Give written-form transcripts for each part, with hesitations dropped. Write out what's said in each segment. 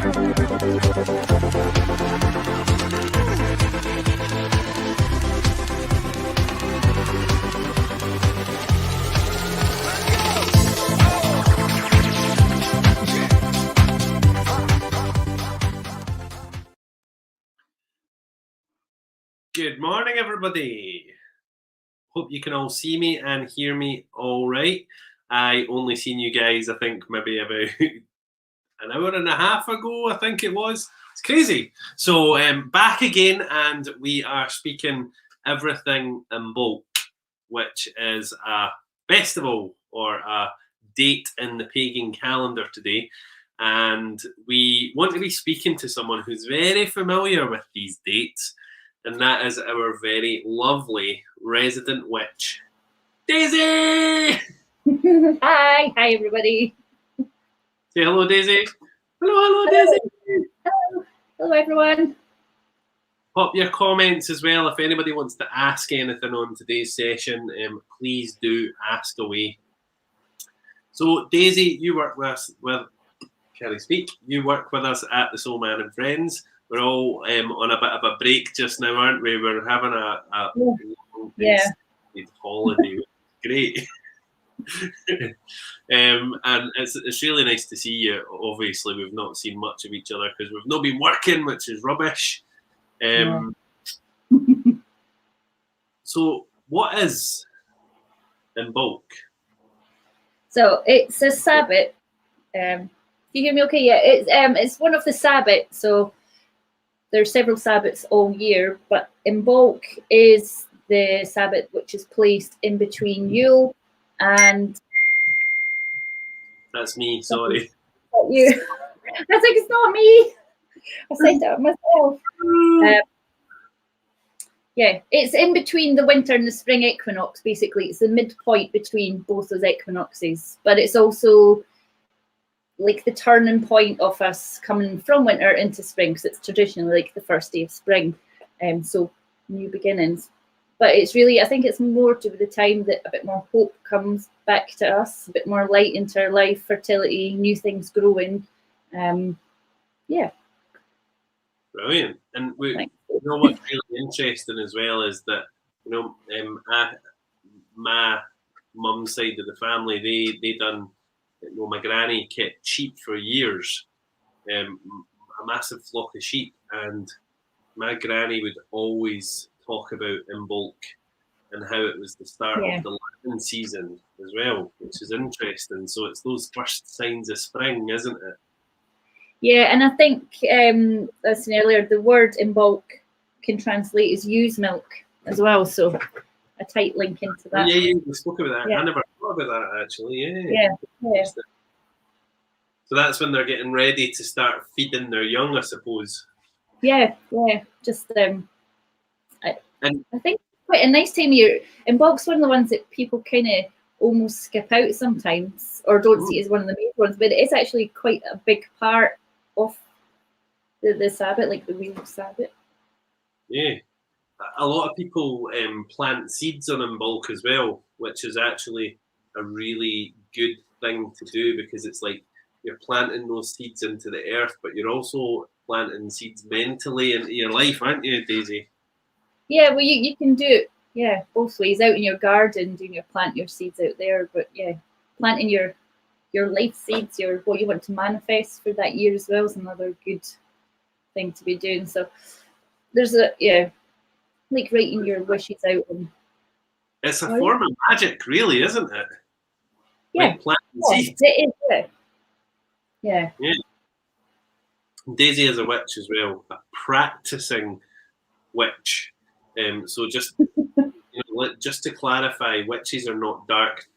Good morning, everybody. Hope you can all see me and hear me all right. I only seen you guys, I think, maybe about an hour and a half ago, I think it was. It's crazy. So back again, and we are speaking everything Imbolc, which is a festival or a date in the pagan calendar today. And we want to be speaking to someone who's very familiar with these dates, and that is our very lovely resident witch, Daisy! Hi everybody. Say hello, Daisy. Hello, Daisy. Hello everyone. Pop your comments as well. If anybody wants to ask anything on today's session, please do ask away. So, Daisy, you work You work with us at the Soul Man and Friends. We're all on a bit of a break just now, aren't we? We're having a long holiday. Great. And it's really nice to see you. Obviously, we've not seen much of each other because we've not been working, which is rubbish. So, what is Imbolc? So it's a Sabbath. Do you hear me okay? Yeah, it's one of the Sabbats. So there's several Sabbats all year, but Imbolc is the Sabbath which is placed in between Yule and... That's me, sorry. You. I was like, it's not me. I said that myself. Yeah, it's in between the winter and the spring equinox, basically. It's the midpoint between both those equinoxes, but it's also like the turning point of us coming from winter into spring, because it's traditionally like the first day of spring, so new beginnings. But it's really, I think it's more to the time that a bit more hope comes back to us, a bit more light into our life, fertility, new things growing. Yeah. Brilliant. And you know what's really interesting as well is that, you know, my mum's side of the family, they done, you know, my granny kept sheep for years, a massive flock of sheep, and my granny would always talk about Imbolc and how it was the start of the lambing season as well, which is interesting. So it's those first signs of spring, isn't it? Yeah, and I think, as I said earlier, the word Imbolc can translate as ewes milk as well, so a tight link into that. Yeah, we spoke about that. Yeah. I never thought about that, actually. Yeah. So that's when they're getting ready to start feeding their young, I suppose. Yeah, just I think quite a nice time of year. Imbolc's one of the ones that people kind of almost skip out sometimes, or don't see as one of the main ones, but it is actually quite a big part of the Sabbath, like the real Sabbath. Yeah, a lot of people plant seeds on Imbolc as well, which is actually a really good thing to do, because it's like you're planting those seeds into the earth, but you're also planting seeds mentally into your life, aren't you, Daisy? Yeah, well, you can do it, both ways. Out in your garden, doing your plant your seeds out there, but planting your life seeds, what you want to manifest for that year as well, is another good thing to be doing. So there's like writing your wishes out. It's a form of magic, really, isn't it? Yeah, like planting seeds. It is. Yeah. Daisy is a witch as well, a practicing witch. So just just to clarify, witches are not dark,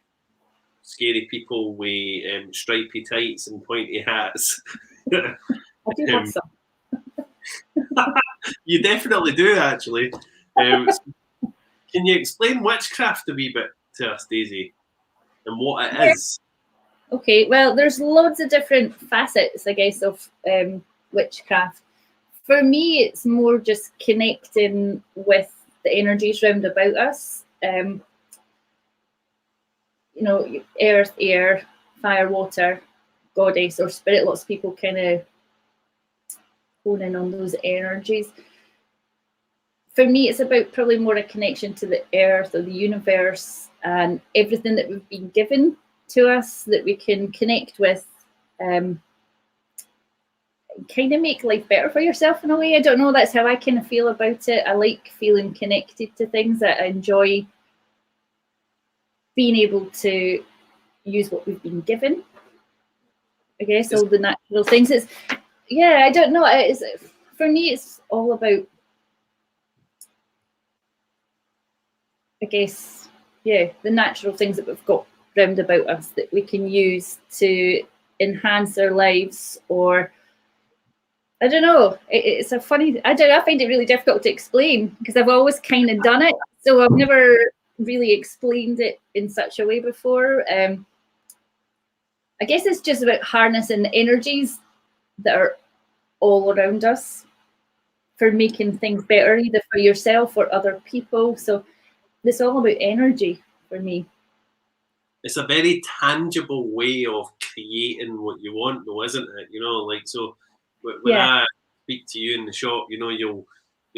scary people with stripy tights and pointy hats. I do have some. You definitely do, actually. Can you explain witchcraft a wee bit to us, Daisy, and what it is? Okay, well, there's loads of different facets, I guess, of witchcraft. For me, it's more just connecting with the energies round about us. Earth, air, fire, water, goddess or spirit. Lots of people kind of hone in on those energies. For me, it's about probably more a connection to the earth or the universe and everything that we've been given to us that we can connect with. Kind of make life better for yourself in a way. I don't know, that's how I kind of feel about it. I like feeling connected to things. I enjoy being able to use what we've been given. I guess all the natural things. It's, yeah, I don't know. It's, for me, it's all about, I guess, yeah, the natural things that we've got round about us that we can use to enhance our lives. Or I don't know, it's a funny, I find it really difficult to explain because I've always kind of done it, so I've never really explained it in such a way before. I guess it's just about harnessing the energies that are all around us for making things better, either for yourself or other people. So it's all about energy for me. It's a very tangible way of creating what you want, though, isn't it? You know, like, so when I speak to you in the shop, you know, you'll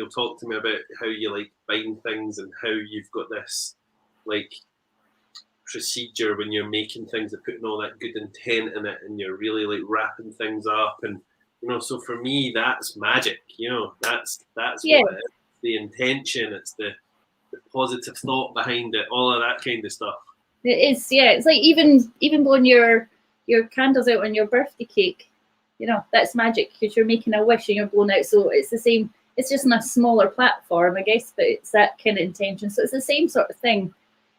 talk to me about how you like buying things and how you've got this like procedure when you're making things and putting all that good intent in it, and you're really like wrapping things up, and you know, so for me that's magic. You know, that's what it is. The intention, it's the positive thought behind it, all of that kind of stuff. It is, yeah. It's like even blowing your candles out on your birthday cake, you know, that's magic because you're making a wish and you're blowing out. So it's the same. It's just on a smaller platform, I guess, but it's that kind of intention. So it's the same sort of thing.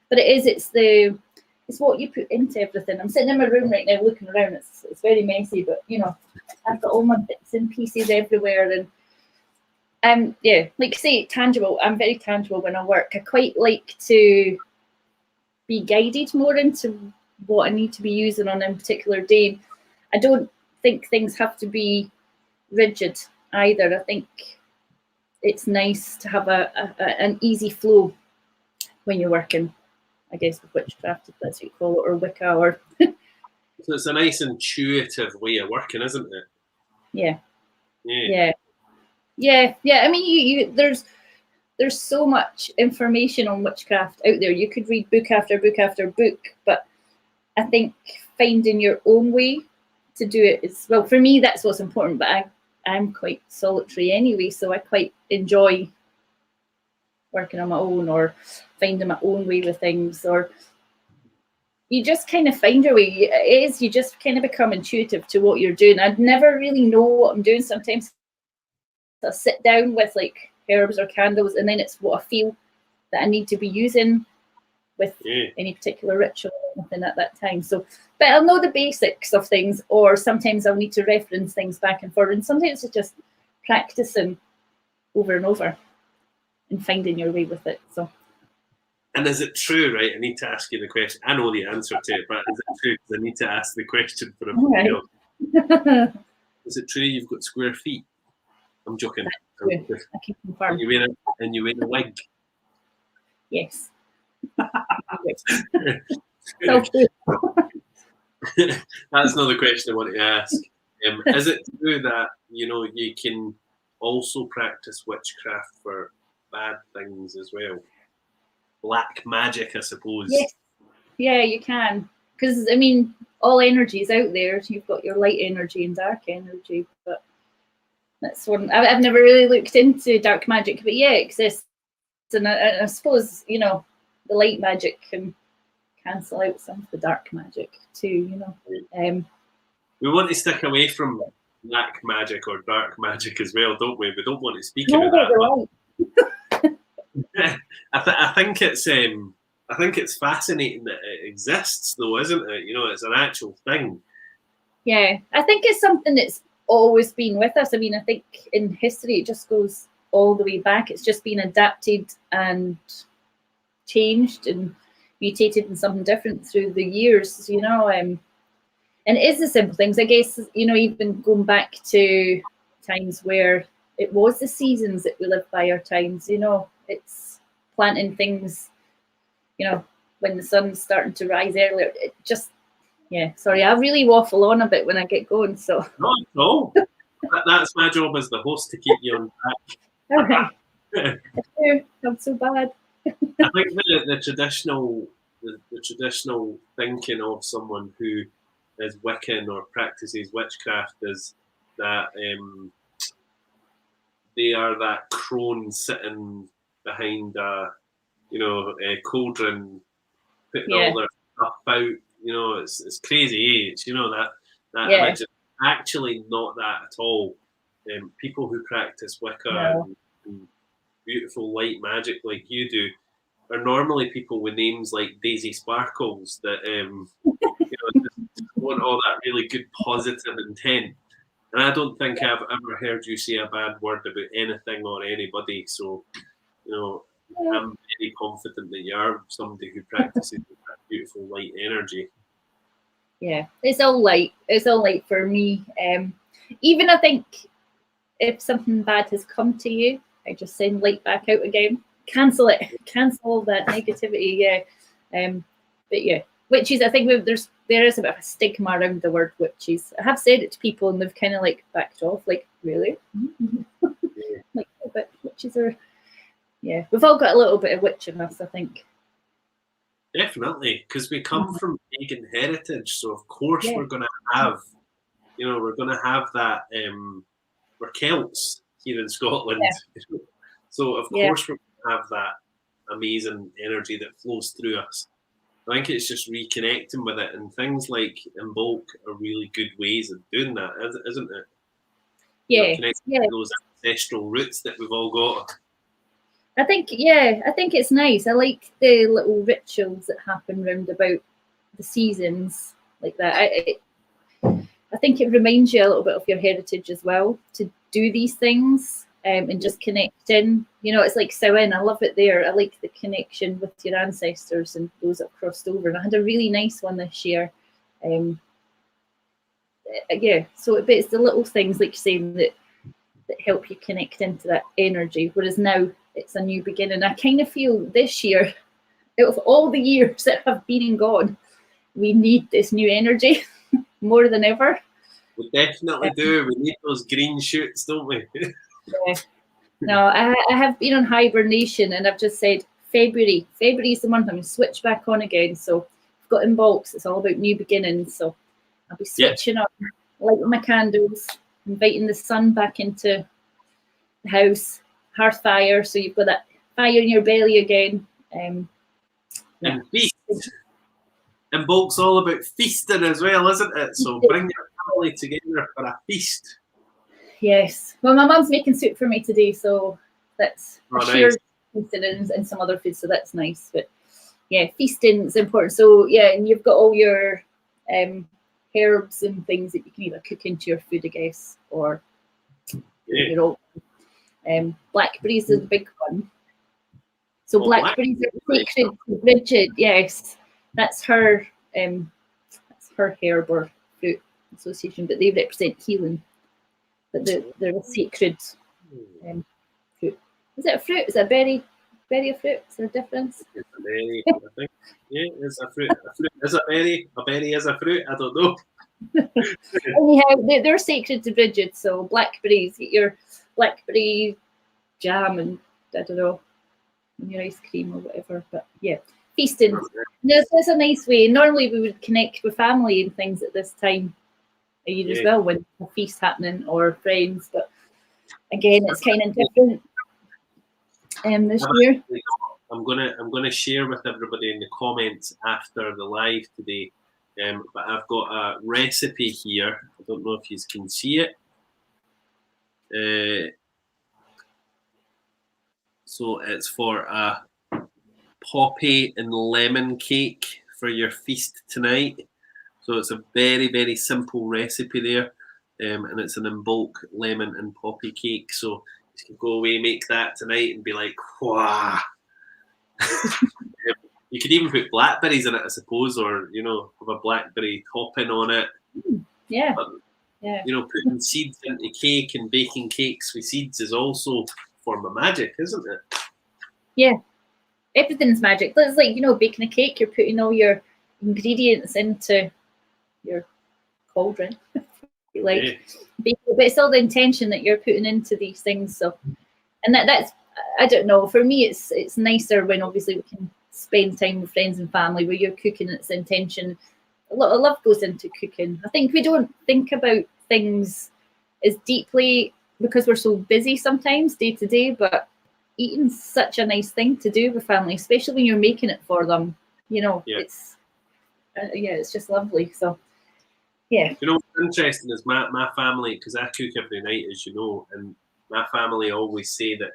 But it's what you put into everything. I'm sitting in my room right now looking around. It's very messy, but you know, I've got all my bits and pieces everywhere, and yeah, like say tangible. I'm very tangible when I work. I quite like to be guided more into what I need to be using on a particular day. I don't think things have to be rigid either. I think it's nice to have an easy flow when you're working, I guess, with witchcraft, if that's what you call it, or Wicca, or so it's a nice intuitive way of working, isn't it? Yeah. I mean, there's so much information on witchcraft out there. You could read book after book after book, but I think finding your own way to do it is, well, for me, that's what's important. But I'm quite solitary anyway, so I quite enjoy working on my own or finding my own way with things. Or you just kind of find your way. It is, you just kind of become intuitive to what you're doing. I'd never really know what I'm doing. Sometimes I'll sit down with like herbs or candles, and then it's what I feel that I need to be using with any particular ritual or anything at that time. So, but I'll know the basics of things, or sometimes I'll need to reference things back and forward, and sometimes it's just practicing over and over and finding your way with it. So, and is it true, right? I need to ask you the question. I know the answer to it, but is it true? Because I need to ask the question for everybody else. Is it true you've got square feet? I'm joking. I can confirm. And you wear a wig. Yes. That's not the question I wanted to ask. Is it true that you can also practice witchcraft for bad things as well? Black magic, I suppose. Yes. Yeah, you can. Because I mean, all energy is out there. You've got your light energy and dark energy, but that's one. I've never really looked into dark magic, but yeah, it exists. And I suppose, the light magic can cancel out some of the dark magic too, We want to stick away from black magic or dark magic as well, don't we? We don't want to speak about that. I think it's fascinating that it exists, though, isn't it? It's an actual thing. Yeah, I think it's something that's always been with us. I mean, I think in history it just goes all the way back. It's just been adapted and changed and mutated in something different through the years, and it is the simple things, I guess, even going back to times where it was the seasons that we lived by, our times, it's planting things, when the sun's starting to rise earlier. It just, sorry, I really waffle on a bit when I get going, so. No, That's my job as the host, to keep you on track. Okay. Not so bad. I think the traditional thinking of someone who is Wiccan or practices witchcraft is that they are that crone sitting behind a cauldron, putting all their stuff out. It's crazy. It's that image is actually not that at all. People who practice Wicca and beautiful light magic like you do are normally people with names like Daisy Sparkles that just want all that really good positive intent. And I don't think I've ever heard you say a bad word about anything or anybody. So, I'm very confident that you are somebody who practices that beautiful light energy. Yeah, it's all light. It's all light for me. Even I think if something bad has come to you, I just send light back out again. Cancel it. Cancel all that negativity. Yeah. But yeah, witches. I think there is a bit of a stigma around the word witches. I have said it to people and they've kind of like backed off. Like, really? Like, but witches are. Yeah, we've all got a little bit of witch in us, I think. Definitely, because we come from pagan heritage, so of course we're going to have, that. We're Celts here in Scotland, so of course we're going to have that amazing energy that flows through us. I think it's just reconnecting with it, and things like Imbolc are really good ways of doing that, isn't it? Yeah, connecting to those ancestral roots that we've all got. I think it's nice. I like the little rituals that happen round about the seasons like that. I think it reminds you a little bit of your heritage as well to do these things and just connect in. It's like Samhain. I love it there. I like the connection with your ancestors and those that crossed over. And I had a really nice one this year. So it's the little things like you're saying that help you connect into that energy. Whereas now it's a new beginning. I kind of feel this year, out of all the years that have been and gone, we need this new energy more than ever. We definitely do. We need those green shoots, don't we? Yeah. No, I have been on hibernation and I've just said February. February is the month I'm going to switch back on again. So I've got Imbolc. It's all about new beginnings. So I'll be switching up, lighting my candles, inviting the sun back into the house, hearth fire. So you've got that fire in your belly again. And feast. Imbolc's all about feasting as well, isn't it? So bring your family together for a feast. Yes. Well, my mum's making soup for me today, so that's shared feasting and some other food, so that's nice. But yeah, feasting is important. So yeah, and you've got all your herbs and things that you can either cook into your food, I guess, or your own. Blackberries is a big one. So blackberries are sacred to Bridget. Yes, that's her herb or fruit association, but they represent healing. But they're a sacred fruit. Is it a fruit? Is it a berry? Berry a fruit? Is there a difference? It's a berry, I think. Yeah, it's a fruit. A fruit is a berry. A berry is a fruit. I don't know. Anyhow, they're sacred to Bridget. So blackberries, get your blackberry jam and I don't know, and your ice cream or whatever. But yeah, feasting. That's a nice way. Normally we would connect with family and things at this time of year as well when a feast happening or friends. But again, it's kind of different this year. I'm gonna share with everybody in the comments after the live today. But I've got a recipe here. I don't know if you can see it. So it's for a poppy and lemon cake for your feast tonight. So it's a very, very simple recipe there. And it's an Imbolc lemon and poppy cake. So you can go away, make that tonight and be like, wow. You could even put blackberries in it, I suppose, or, have a blackberry topping on it. Yeah. But, putting seeds into cake and baking cakes with seeds is also a form of magic, isn't it? Yeah. Everything's magic. It's like, baking a cake, you're putting all your ingredients into your cauldron. Like, but it's all the intention that you're putting into these things. So, and that's, I don't know. For me, it's nicer when obviously we can spend time with friends and family where you're cooking. It's intention. A lot of love goes into cooking. I think we don't think about things as deeply because we're so busy sometimes day to day, but eating's such a nice thing to do with family, especially when you're making it for them. You know, it's it's just lovely. So yeah. You know what's interesting is my family, because I cook every night, as you know, and my family always say that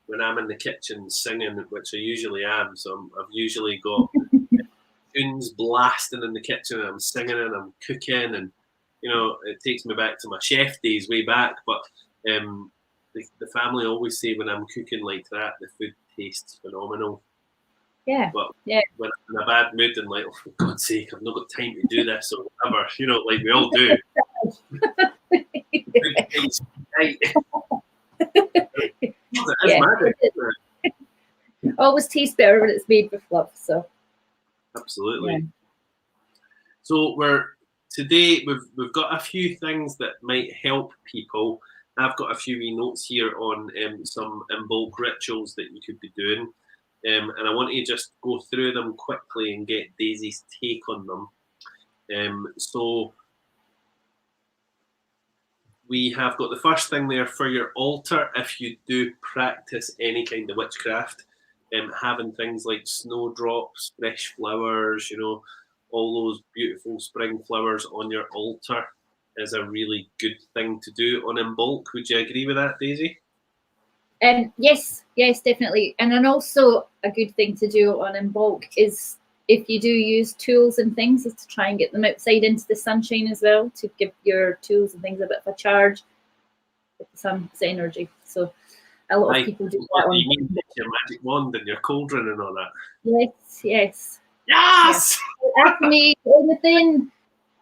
when I'm in the kitchen singing, which I usually am, so I've usually got tunes blasting in the kitchen, and I'm singing and I'm cooking, and you know, it takes me back to my chef days way back. But the family always say when I'm cooking like that, the food tastes phenomenal. Yeah. But yeah. when I'm in a bad mood and like, oh, for God's sake, I've not got time to do this or whatever, you know, like we all do. Always tastes better when it's made with love. So absolutely. Yeah. So today we've got a few things that might help people. I've got a few wee notes here on some Imbolc rituals that you could be doing. And I want to just go through them quickly and get Daisy's take on them. So we have got the first thing there for your altar. If you do practice any kind of witchcraft, having things like snowdrops, fresh flowers, you know, all those beautiful spring flowers on your altar is a really good thing to do on Imbolc. Would you agree with that, Daisy? Yes, definitely. And then also a good thing to do on Imbolc is if you do use tools and things is to try and get them outside into the sunshine as well, to give your tools and things a bit of a charge with some energy. So a lot of people do that. You mean your magic wand and your cauldron and all that? Yes. Yes! Ask me anything.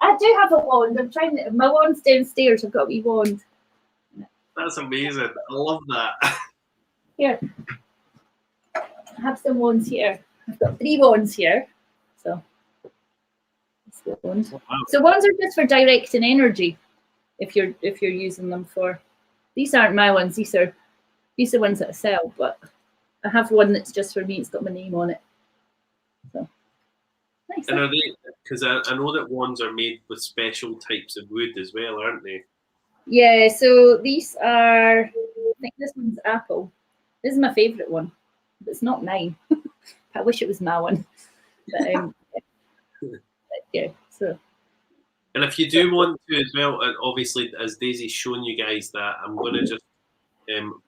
I do have a wand. I'm trying to, my wand's downstairs. I've got a wee wand. That's amazing. I love that. Here. I have some wands here. I've got 3 wands here. So wands. Oh, wow. So wands are just for directing energy if you're using them for. These aren't my ones, these are ones that I sell, but I have one that's just for me, it's got my name on it. So nice. And are they, because I know that wands are made with special types of wood as well, aren't they? Yeah, so these are, I think this one's apple. This is my favourite one, but it's not mine. I wish it was my one. But, yeah, so. And if you do want to as well, and obviously as Daisy's shown you guys that, I'm going to just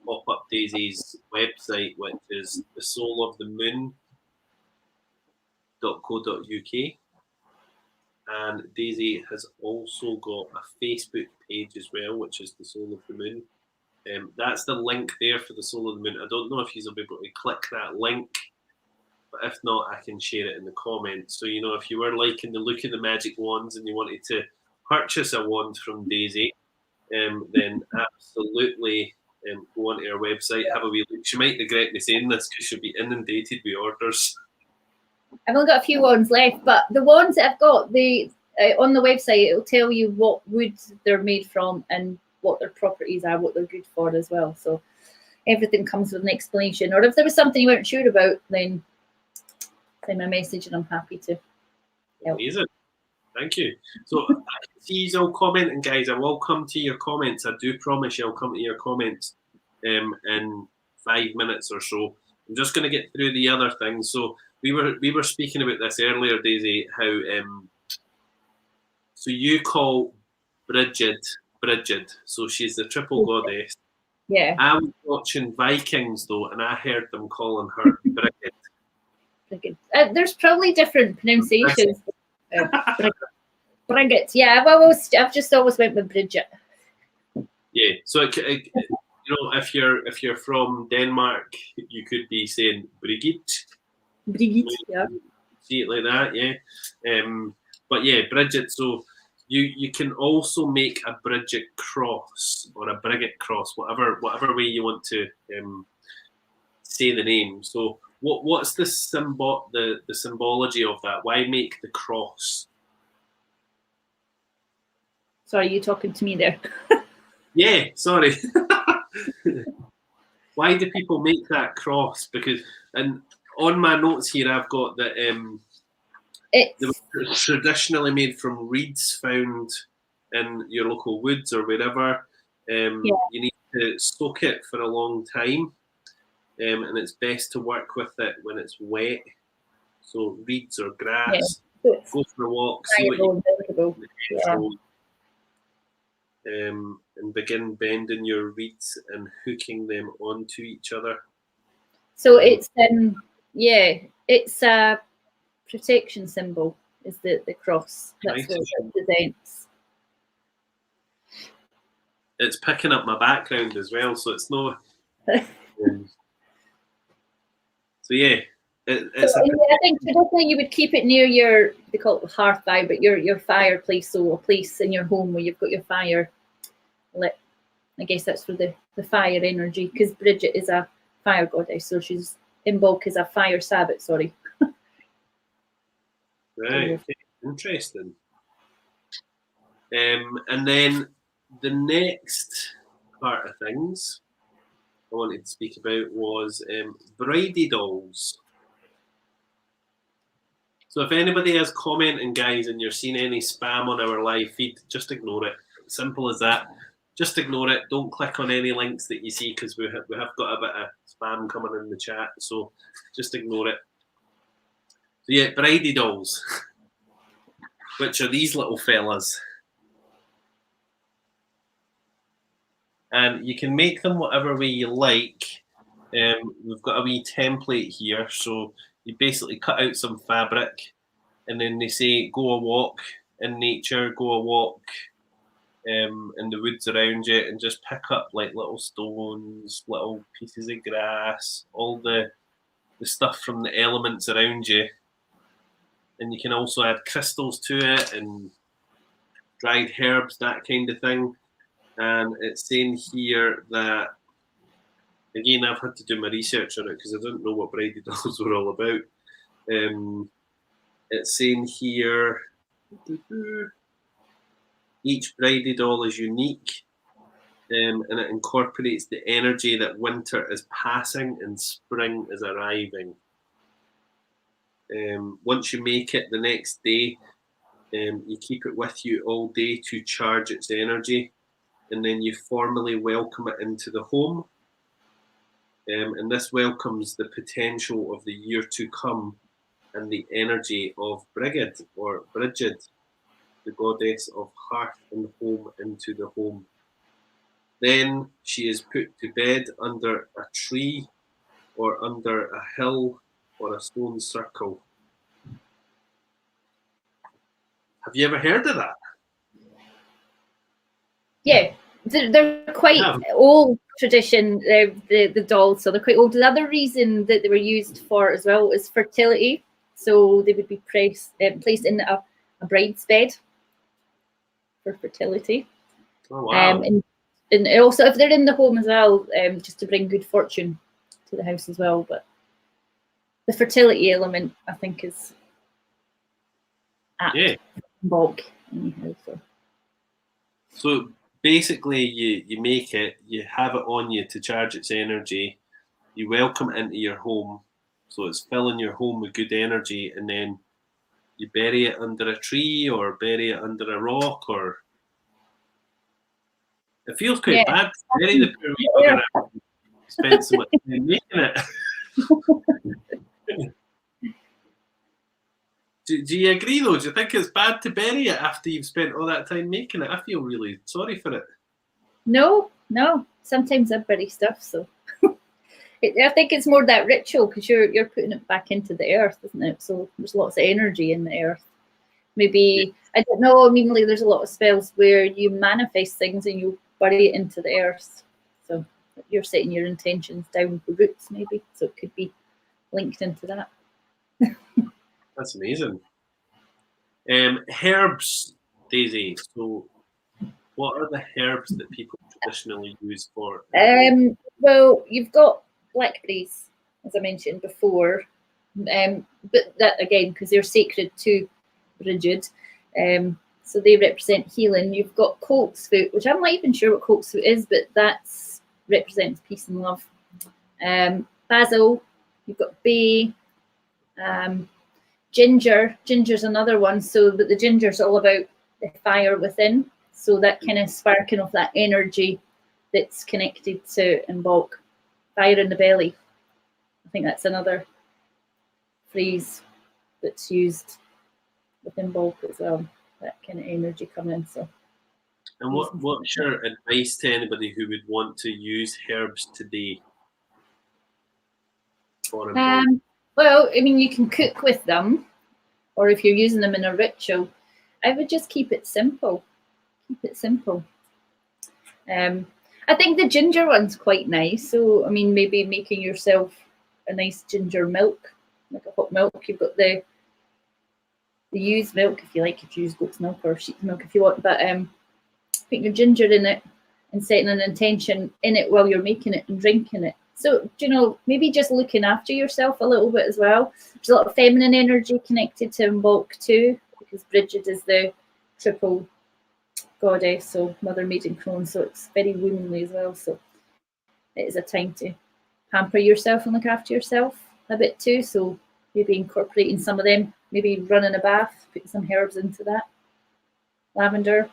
pop up Daisy's website, which is thesoulofthemoon.co.uk. And Daisy has also got a Facebook page as well, which is The Soul of the Moon. That's the link there for The Soul of the Moon. I don't know if you'll be able to click that link, but if not, I can share it in the comments. So, you know, if you were liking the look of the magic wands and you wanted to purchase a wand from Daisy, then absolutely go onto our website, have a wee look. She might regret me saying this because she'll be inundated with orders. I've only got a few wands left, but the wands that I've got, on the website, it'll tell you what wood they're made from and what their properties are, what they're good for as well. So everything comes with an explanation. Or if there was something you weren't sure about, then send me a message and I'm happy to help. Amazing. Thank you. So I can see you all commenting, guys. I will come to your comments. I do promise you I'll come to your comments in 5 minutes or so. I'm just going to get through the other things. So we were speaking about this earlier, Daisy, how so you call Bridget. So she's the triple goddess. Yeah. I was watching Vikings though, and I heard them calling her Bridget. There's probably different pronunciations. Bridget. Yeah, I've just always went with Bridget. Yeah. So you know, if you're from Denmark, you could be saying Brigitte. Yeah. See it like that, yeah. But yeah, Bridget. So you can also make a Bridget cross or a Brigitte cross, whatever way you want to say the name. So what's the symbology of that? Why make the cross? Sorry, you talking to me there? Yeah, sorry. Why do people make that cross? Because, and on my notes here, I've got that they were traditionally made from reeds found in your local woods or wherever. You need to soak it for a long time, and it's best to work with it when it's wet. So reeds or grass. Go for a walk, see what you can. And begin bending your reeds and hooking them onto each other. So it's it's a protection symbol, is the cross. That's what it represents. It's picking up my background as well, so it's no. So yeah. I think traditionally you would keep it near they call it hearth fire, but your fireplace, so a place in your home where you've got your fire lit. I guess that's for the fire energy, because Bridget is a fire goddess, so she's Imbolc is a fire sabbath, sorry. Right, okay. Interesting. And then the next part of things I wanted to speak about was bridey dolls. So if anybody has commenting, guys, and you're seeing any spam on our live feed, just ignore it. Simple as that. Just ignore it. Don't click on any links that you see, because we have got a bit of spam coming in the chat. So just ignore it. So yeah, bridey dolls, which are these little fellas. And you can make them whatever way you like. We've got a wee template here. So you basically cut out some fabric, and then they say go a walk in nature, go a walk in the woods around you, and just pick up like little stones, little pieces of grass, all the stuff from the elements around you. And you can also add crystals to it and dried herbs, that kind of thing. And it's saying here that, again, I've had to do my research on it because I didn't know what bridey dolls were all about. It's saying here, each bridey doll is unique, and it incorporates the energy that winter is passing and spring is arriving. Once you make it the next day, you keep it with you all day to charge its energy, and then you formally welcome it into the home. And this welcomes the potential of the year to come and the energy of Brigid or Bridget, the goddess of hearth and home, into the home. Then she is put to bed under a tree or under a hill or a stone circle. Have you ever heard of that? Yeah, they're quite old tradition, the dolls, so they're quite old. The other reason that they were used for as well is fertility. So they would be placed in a bride's bed for fertility. Oh, wow. And also if they're in the home as well, just to bring good fortune to the house as well. But the fertility element, I think, is Imbolc. So basically, you make it, you have it on you to charge its energy, you welcome it into your home, so it's filling your home with good energy, and then you bury it under a tree or bury it under a rock, or it feels quite bad to bury the poor wee bugger after you spent so much time making it. Do you agree though? Do you think it's bad to bury it after you've spent all that time making it? I feel really sorry for it. No. Sometimes I bury stuff, so I think it's more that ritual, because you're putting it back into the earth, isn't it? So there's lots of energy in the earth. Maybe, I don't know, I mean, like, there's a lot of spells where you manifest things and you bury it into the earth. So you're setting your intentions down the roots, maybe. So it could be linked into that. That's amazing. Herbs, Daisy. So what are the herbs that people traditionally use for? Well, you've got blackberries, as I mentioned before, but that again, because they're sacred to Bridget. So they represent healing. You've got coltsfoot, which I'm not even sure what coltsfoot is, but that represents peace and love. Basil, you've got bay. Ginger. Ginger's another one. So, but the ginger's all about the fire within. So that kind of sparking of that energy that's connected to Imbolc. Fire in the belly. I think that's another phrase that's used with Imbolc as well. That kind of energy coming in. So. And what's your advice to anybody who would want to use herbs today for Imbolc? Well, I mean, you can cook with them, or if you're using them in a ritual, I would just keep it simple. Keep it simple. I think the ginger one's quite nice. So, I mean, maybe making yourself a nice ginger milk, like a hot milk. You've got the used milk, if you like, if you use goat's milk or sheep's milk if you want. But put your ginger in it and setting an intention in it while you're making it and drinking it. So, you know, maybe just looking after yourself a little bit as well. There's a lot of feminine energy connected to Imbolc too, because Bridget is the triple goddess, so mother, maid and crone, so it's very womanly as well. So it is a time to pamper yourself and look after yourself a bit too. So maybe incorporating some of them, maybe running a bath, putting some herbs into that. Lavender.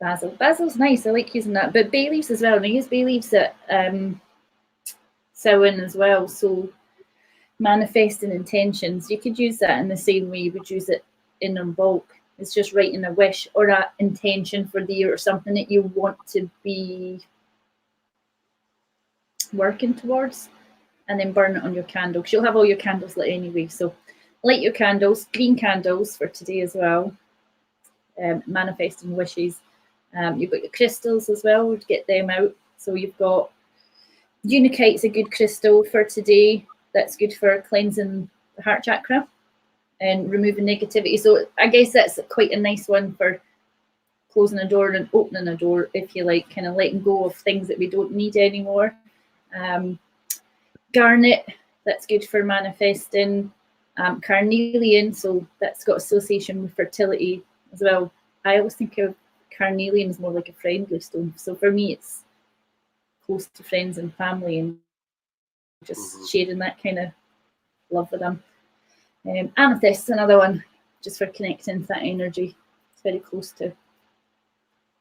Basil. Basil's nice. I like using that. But bay leaves as well. And I use bay leaves at Samhain as well. So manifesting intentions. You could use that in the same way you would use it in Imbolc. It's just writing a wish or an intention for the year or something that you want to be working towards, and then burn it on your candle, because you'll have all your candles lit anyway. So light your candles, green candles for today as well. Manifesting wishes. You've got your crystals as well, would get them out. So you've got Unikite's a good crystal for today. That's good for cleansing the heart chakra and removing negativity. So I guess that's quite a nice one for closing a door and opening a door, if you like, kind of letting go of things that we don't need anymore. Garnet, that's good for manifesting. Carnelian, so that's got association with fertility as well. I always think of carnelian as more like a friendly stone. So for me, it's close to friends and family and just sharing that kind of love with them. Amethyst, another one, just for connecting to that energy. It's very close to, you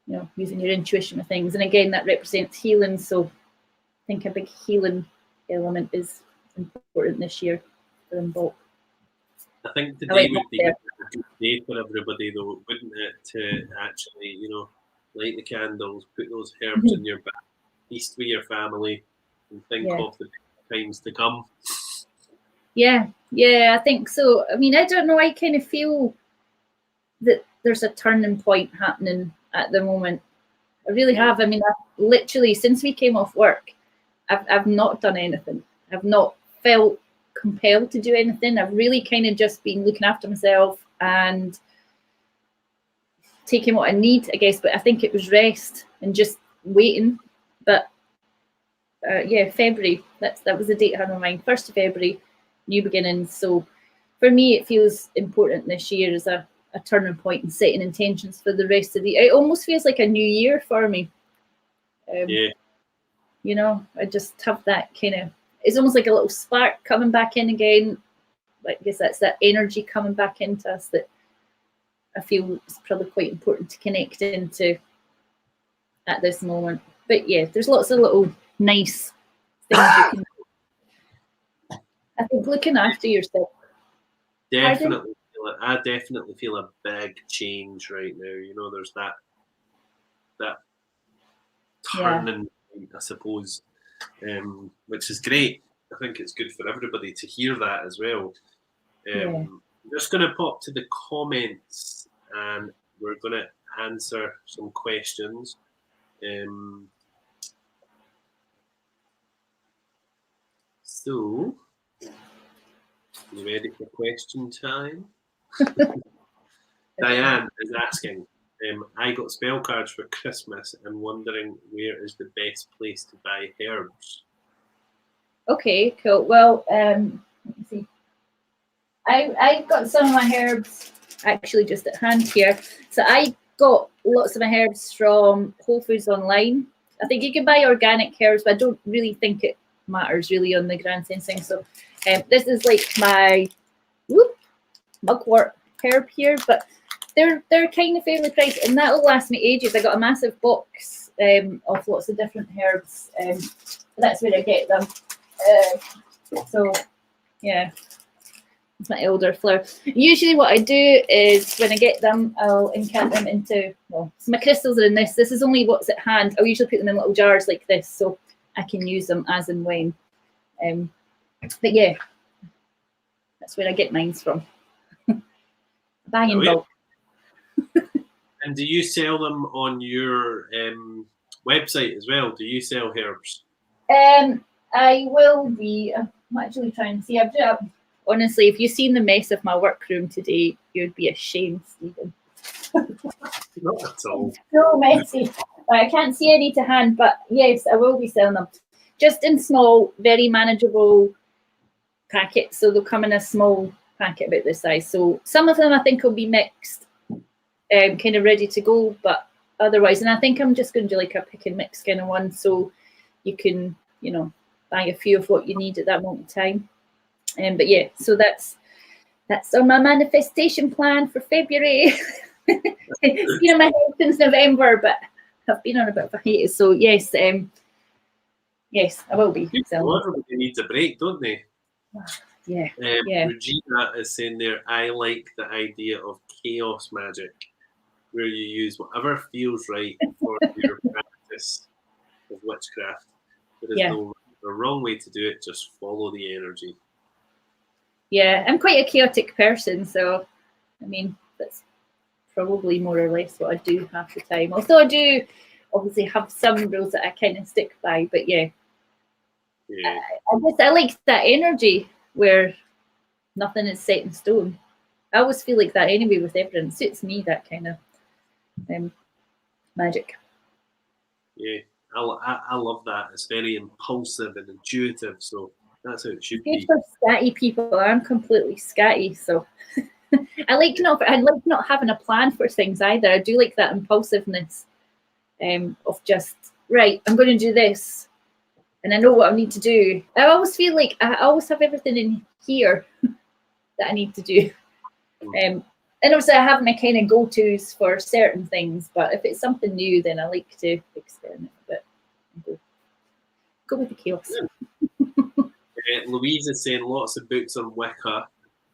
know, using your intuition with things. And again, that represents healing. So I think a big healing element is important this year for Imbolc. I think today would be a good day for everybody, though, wouldn't it? To actually, you know, light the candles, put those herbs in your bath, feast with your family, and think of the times to come. Yeah, I think so. I mean, I don't know. I kind of feel that there's a turning point happening at the moment. I really have. I mean, I've literally, since we came off work, I've not done anything. I've not felt compelled to do anything. I've really kind of just been looking after myself and taking what I need, I guess. But I think it was rest and just waiting. But February, that was the date I had in mind. 1st of February, new beginnings. So for me, it feels important this year as a turning point and setting intentions for the rest of the year. It almost feels like a new year for me. You know, I just have that kind of, it's almost like a little spark coming back in again. I guess that's that energy coming back into us that I feel is probably quite important to connect into at this moment. But yeah, there's lots of little nice things you can do. I think looking after yourself. Definitely. I definitely feel a big change right now. You know, there's that turning, I suppose, which is great. I think it's good for everybody to hear that as well. I'm just going to pop to the comments and we're going to answer some questions. So, you ready for question time? Diane is asking, I got spell cards for Christmas and wondering where is the best place to buy herbs? Okay, cool. Well, let me see. I've got some of my herbs actually just at hand here. So I got lots of my herbs from Whole Foods online. I think you can buy organic herbs, but I don't really think it matters really on the grand sense thing. So this is like my mugwort herb here, but they're kind of fairly priced, and that'll last me ages. I got a massive box of lots of different herbs. That's where I get them. So yeah, it's my elderflower. Usually what I do is when I get them, I'll incant them into, well, so my crystals are in this. This is only what's at hand. I'll usually put them in little jars like this so I can use them as and when. But yeah, that's where I get mine from. Buy in bulk. And do you sell them on your website as well? Do you sell herbs? I will be. I'm actually trying to see. Honestly, if you've seen the mess of my workroom today, you'd be ashamed, Stephen. Not at all. So messy. I can't see any to hand, but yes, I will be selling them. Just in small, very manageable packets. So they'll come in a small packet about this size. So some of them I think will be mixed, kind of ready to go, but otherwise, and I think I'm just going to do like a pick and mix kind of one, so you can, you know, buy a few of what you need at that moment in time. But yeah, so that's on my manifestation plan for February. It's been on my head since November, but I've been on a bit of a hiatus. So yes, yes, I will be. Everybody needs a break, don't they? Yeah. Regina is saying there, I like the idea of chaos magic, where you use whatever feels right for your practice of witchcraft. There is no wrong way to do it, just follow the energy. Yeah, I'm quite a chaotic person, so I mean that's probably more or less what I do half the time. Although I do obviously have some rules that I kind of stick by, but yeah. I like that energy where nothing is set in stone. I always feel like that anyway with everything. It suits me, that kind of magic. Yeah, I love that. It's very impulsive and intuitive, so that's how it should be. For scatty people, I'm completely scatty, so I like not having a plan for things either. I do like that impulsiveness of just, right, I'm going to do this, and I know what I need to do. I always feel like I always have everything in here that I need to do. And obviously I have my kind of go-tos for certain things, but if it's something new, then I like to experiment a bit and go with the chaos. Louise is saying lots of books on Wicca,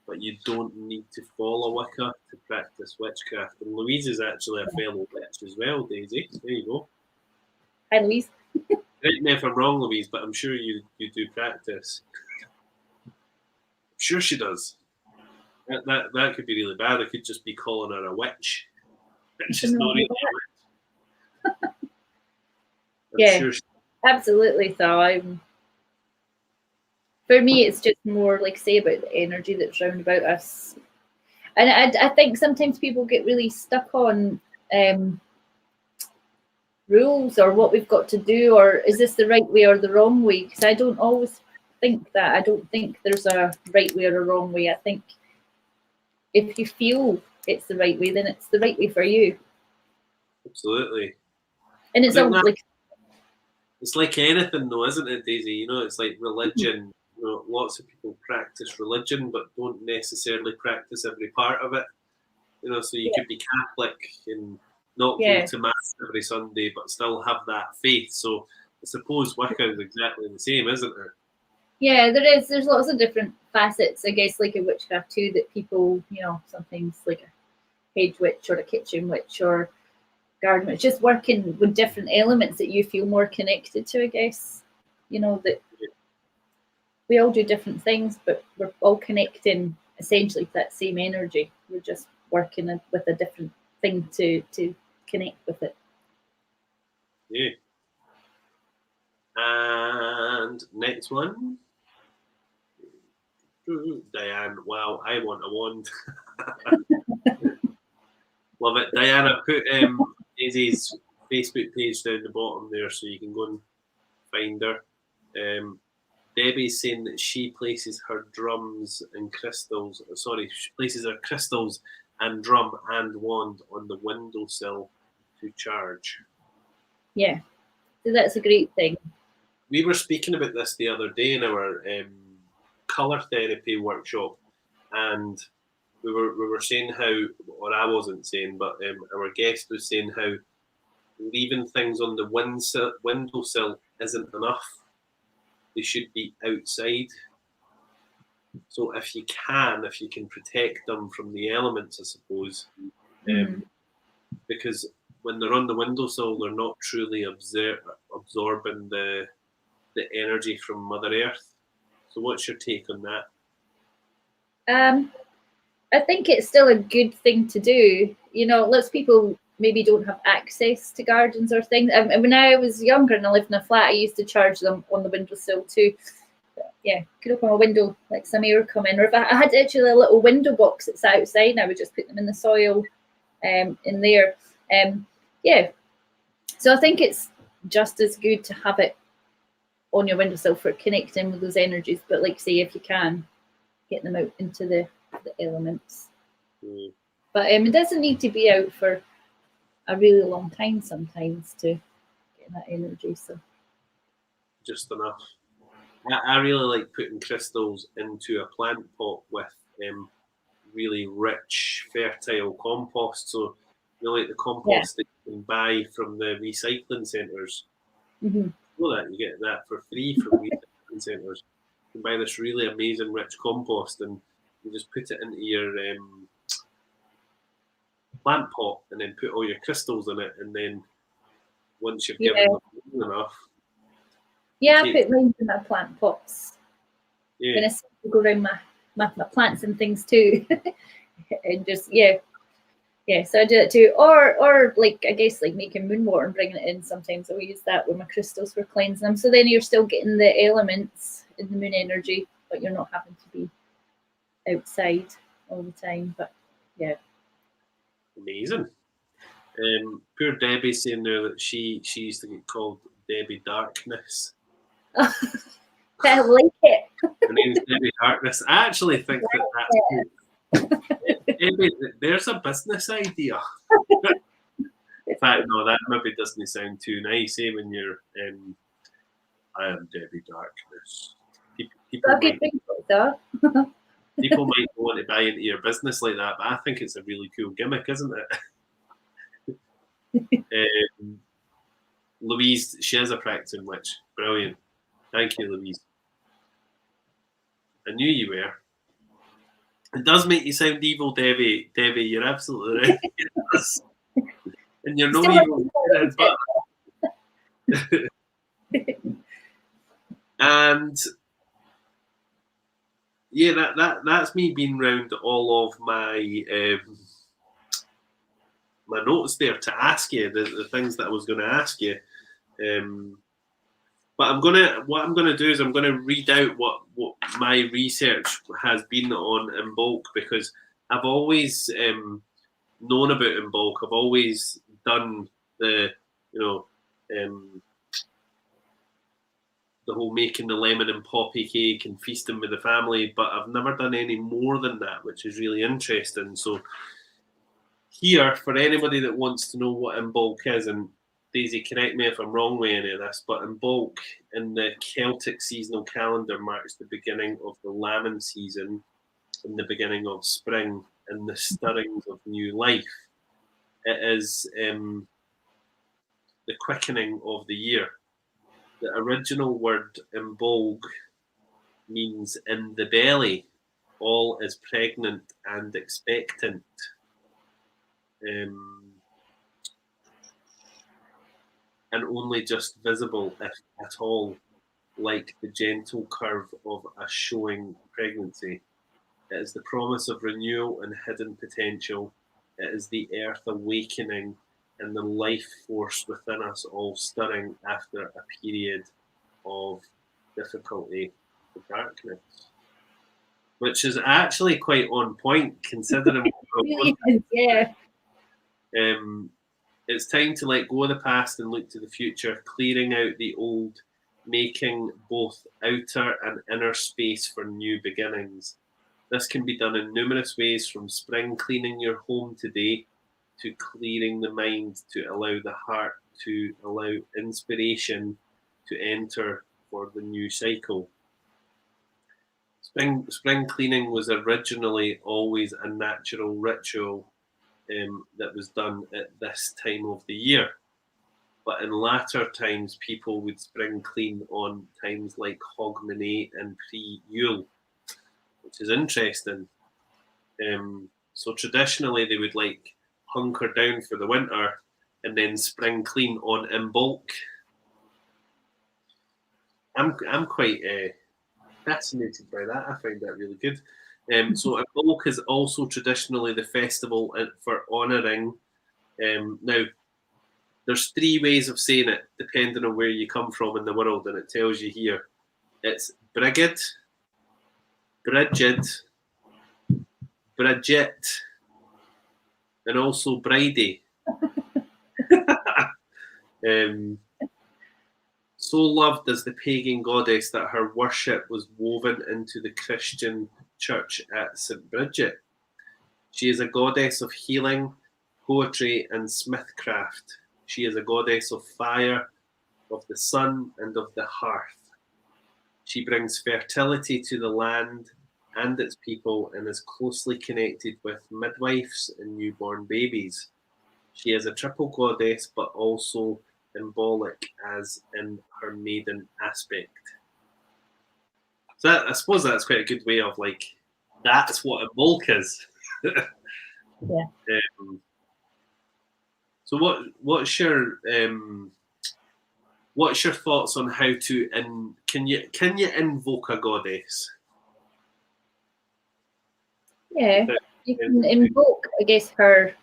but you don't need to follow Wicca to practice witchcraft. And Louise is actually a fellow witch as well, Daisy. There you go. Hi, Louise. Correct me if I'm wrong, Louise, but I'm sure you do practice. I'm sure she does. That could be really bad. I could just be calling her a witch. She's not really a witch. Yeah, sure absolutely. So for me, it's just more like, say, about the energy that's round about us. And I think sometimes people get really stuck on rules or what we've got to do, or is this the right way or the wrong way? Because I don't always think that. I don't think there's a right way or a wrong way. I think if you feel it's the right way, then it's the right way for you. Absolutely. And it's all like, it's like anything though, isn't it, Daisy? You know, it's like religion. You know, lots of people practice religion but don't necessarily practice every part of it. You know, so you could be Catholic and not go to mass every Sunday but still have that faith. So I suppose Wicca is exactly the same, isn't it? Yeah, there's lots of different facets, I guess, like a witchcraft too, that people, you know, sometimes like a hedge witch or a kitchen witch or garden witch, just working with different elements that you feel more connected to, I guess. You know, that we all do different things, but we're all connecting essentially to that same energy. We're just working with a different thing to connect with it. Yeah. And next one. Diane, wow, I want a wand. Love it. Diana, put Daisy's Facebook page down the bottom there so you can go and find her. Debbie's saying that she places her drums and crystals. Sorry, she places her crystals and drum and wand on the windowsill to charge. Yeah, so that's a great thing. We were speaking about this the other day in our colour therapy workshop, and we were saying how, or I wasn't saying, but our guest was saying how leaving things on the windowsill isn't enough. They should be outside. So if you can protect them from the elements, I suppose, because when they're on the windowsill, they're not truly absorbing the energy from Mother Earth. So what's your take on that? I think it's still a good thing to do. You know, lots of people maybe don't have access to gardens or things. When I was younger and I lived in a flat, I used to charge them on the windowsill too. Yeah, could open a window, like some air come in. Or if I had actually a little window box that's outside, and I would just put them in the soil in there. Yeah, so I think it's just as good to have it on your windowsill for connecting with those energies. But like say, if you can, get them out into the elements. But it doesn't need to be out for a really long time sometimes to get that energy. So just enough. I really like putting crystals into a plant pot with really rich, fertile compost. So, you know, like the compost that you can buy from the recycling centres. Mm-hmm. You know that you get that for free from recycling centres. You can buy this really amazing, rich compost, and you just put it into your plant pot, and then put all your crystals in it, and then once you've given them enough. Yeah, I put mine in my plant pots. Yeah. Then I go around my plants and things too. And just so I do that too. Or like I guess like making moon water and bringing it in. Sometimes I'll use that with my crystals for cleansing them. So then you're still getting the elements in the moon energy, but you're not having to be outside all the time. But yeah. Amazing. Poor Debbie saying there that she used to get called Debbie Darkness. I like it. Her name's Debbie Darkness. I actually think that's Debbie, there's a business idea. In fact, no, that maybe doesn't sound too nice, when you're I am Debbie Darkness. People might want to buy into your business like that, but I think it's a really cool gimmick, isn't it? Louise, she is a practicing witch. Brilliant. Thank you, Louise. I knew you were. It does make you sound evil, Debbie. Debbie, you're absolutely right. It does. And you're no evil. And yeah, that's me being round all of my my notes there to ask you the things that I was going to ask you. But what I'm gonna do is I'm gonna read out what my research has been on Imbolc, because I've always known about Imbolc. I've always done the whole making the lemon and poppy cake and feasting with the family, but I've never done any more than that, which is really interesting. So here, for anybody that wants to know what Imbolc is, and Daisy, correct me if I'm wrong with any of this, but Imbolc in the Celtic seasonal calendar marks the beginning of the lambing season and the beginning of spring and the stirrings of new life. It is the quickening of the year. The original word Imbolc means in the belly. All is pregnant and expectant. And only just visible, if at all, like the gentle curve of a showing pregnancy. It is the promise of renewal and hidden potential. It is the earth awakening and the life force within us all stirring after a period of difficulty or darkness. Which is actually quite on point, considering it's time to let go of the past and look to the future, clearing out the old making both outer and inner space for new beginnings. This can be done in numerous ways, from spring cleaning your home today to clearing the mind to allow the heart to allow inspiration to enter for the new cycle. Spring cleaning was originally always a natural ritual that was done at this time of the year. But in latter times, people would spring clean on times like Hogmanay and pre-Yule, which is interesting. So traditionally, they would like hunker down for the winter and then spring clean on Imbolc. I'm quite fascinated by that. I find that really good. So Imbolc is also traditionally the festival for honouring. Now, there's 3 ways of saying it, depending on where you come from in the world, and it tells you here. It's Brigid, Bridget, Bridget, and also Bridie. So loved as the pagan goddess that her worship was woven into the Christian church at St. Bridget. She is a goddess of healing, poetry, and smithcraft. She is a goddess of fire, of the sun, and of the hearth. She brings fertility to the land and its people and is closely connected with midwives and newborn babies. She is a triple goddess, but also Imbolc as in her maiden aspect. So I suppose that's quite a good way of like, that's what Imbolc is. Yeah. So what's your thoughts on how to can you invoke a goddess? Yeah, you can invoke, I guess, her